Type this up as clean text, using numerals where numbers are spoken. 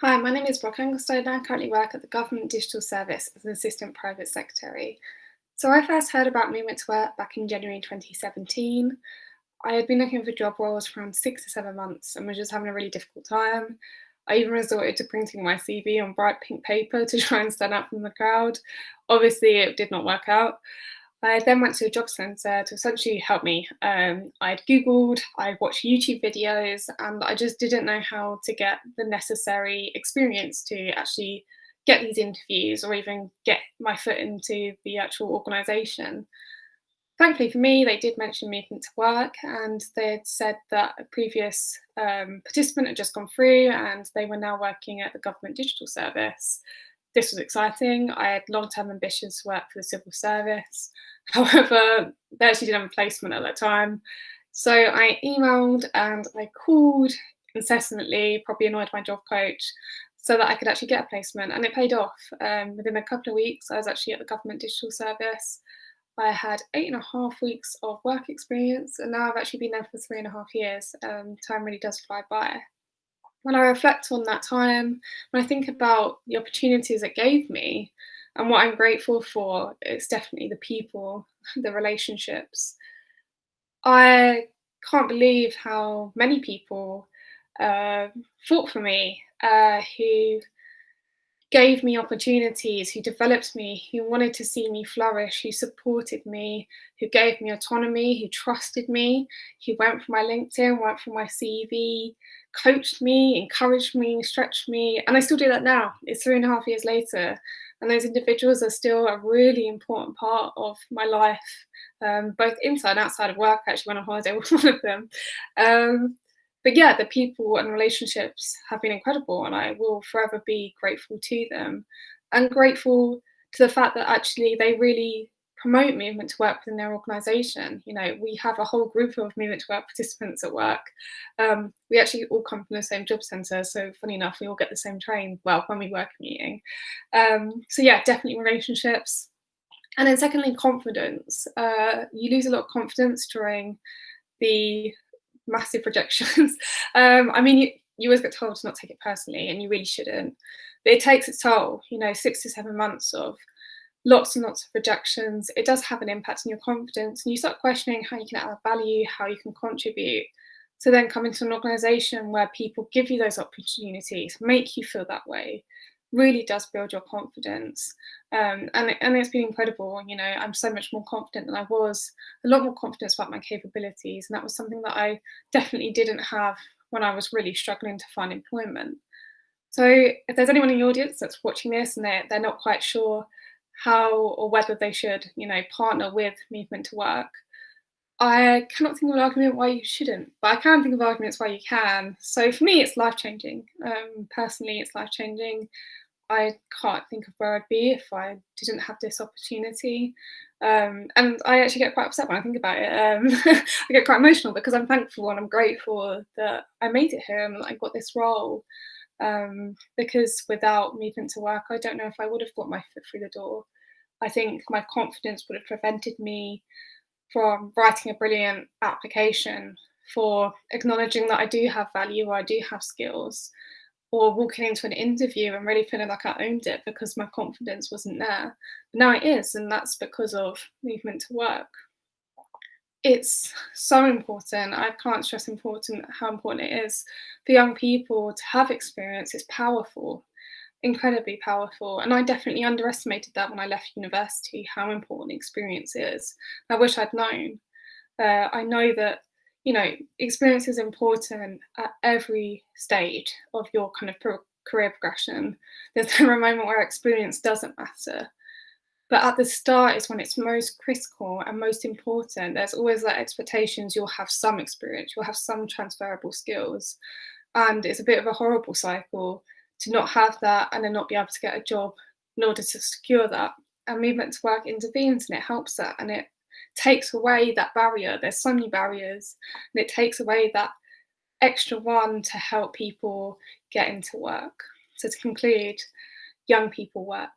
Hi, my name is Broch Anglestone and I currently work at the Government Digital Service as an Assistant Private Secretary. So I first heard about Movement to Work back in January 2017. I had been looking for job roles for around 6 to 7 months and was just having a really difficult time. I even resorted to printing my CV on bright pink paper to try and stand out from the crowd. Obviously, it did not work out. I then went to a job centre to essentially help me. I'd Googled, I'd watched YouTube videos, and I just didn't know how to get the necessary experience to actually get these interviews or even get my foot into the actual organisation. Thankfully for me, they did mention Movement to Work, and they had said that a previous participant had just gone through and they were now working at the Government Digital Service. This was exciting. I had long-term ambitions to work for the civil service. However, they actually didn't have a placement at that time. So I emailed and I called incessantly, probably annoyed my job coach, so that I could actually get a placement, and it paid off. Within a couple of weeks, I was actually at the Government Digital Service. I had 8.5 weeks of work experience, and now I've actually been there for 3.5 years. Time really does fly by. When I reflect on that time, when I think about the opportunities it gave me and what I'm grateful for, it's definitely the people, the relationships. I can't believe how many people uh, fought for me, who gave me opportunities, who developed me, who wanted to see me flourish, who supported me, who gave me autonomy, who trusted me, who went for my LinkedIn, went for my CV, coached me, encouraged me, stretched me. And I still do that now. It's 3.5 years later. And those individuals are still a really important part of my life, both inside and outside of work. I actually went on holiday with one of them. Um, but yeah, the people and relationships have been incredible, and I will forever be grateful to them, and grateful to the fact that actually they really promote movement to work within their organisation. You know, we have a whole group of movement to work participants at work. We actually all come from the same job centre, so funny enough, we all get the same train. Well, when we work meeting. So yeah, definitely relationships. And then secondly, confidence. You lose a lot of confidence during the massive rejections. I mean, you always get told to not take it personally, and you really shouldn't. But it takes its toll. You know, 6 to 7 months of lots and lots of rejections. It does have an impact on your confidence, and you start questioning how you can add value, how you can contribute. So then come into an organisation where people give you those opportunities, make you feel that way, really does build your confidence. And it's been incredible. You know, I'm so much more confident than I was, a lot more confidence about my capabilities. And that was something that I definitely didn't have when I was really struggling to find employment. So if there's anyone in the audience that's watching this and they're not quite sure how or whether they should, you know, partner with Movement to Work, I cannot think of an argument why you shouldn't, but I can think of arguments why you can. So for me, it's life changing. Personally, it's life changing. I can't think of where I'd be if I didn't have this opportunity. And I actually get quite upset when I think about it. I get quite emotional because I'm thankful and I'm grateful that I made it here and that I got this role. Because without Movement to Work, I don't know if I would have got my foot through the door. I think my confidence would have prevented me from writing a brilliant application, for acknowledging that I do have value or I do have skills, or walking into an interview and really feeling like I owned it because my confidence wasn't there. But now it is, and that's because of Movement to Work. It's so important. I can't stress how important it is for young people to have experience. It's powerful, incredibly powerful. And I definitely underestimated that when I left university, how important experience is. I wish I'd known. I know that, you know, experience is important at every stage of your kind of career progression. There's never a moment where experience doesn't matter. But at the start is when it's most critical and most important. There's always that expectations you'll have some experience, you'll have some transferable skills. And it's a bit of a horrible cycle to not have that and then not be able to get a job in order to secure that. And Movement to Work intervenes and it helps that, and it takes away that barrier. There's so many barriers, and it takes away that extra one to help people get into work. So to conclude, young people work.